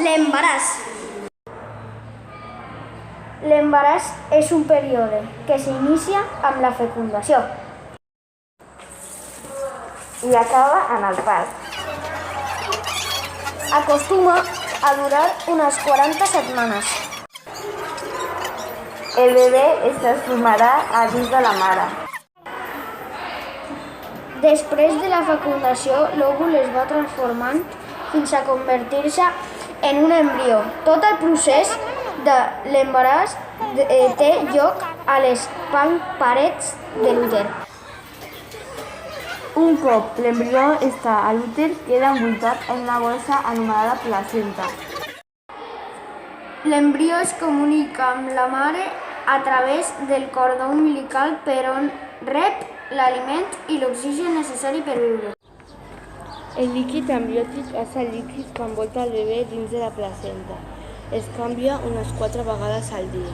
L'embaràs. L'embaràs és un període que s'inicia amb la fecundació i acaba en el part. acostuma a durar unes 40 setmanes. El bebè es transformarà a dins de la mare. Després de la fecundació, l'òvul es va transformant fins a convertir-se en un embrió. Tot el procés de l'embaràs té lloc a les parets de l'úter. Un cop l'embrió està a l'úter, queda envoltat en una bossa anomenada placenta. L'embrió es comunica amb la mare a través del cordó umbilical per on rep l'aliment i l'oxigen necessari per viure. El líquid amniòtic és el líquid que envolta el bebè dins de la placenta. Es canvia unes 4 vegades al dia.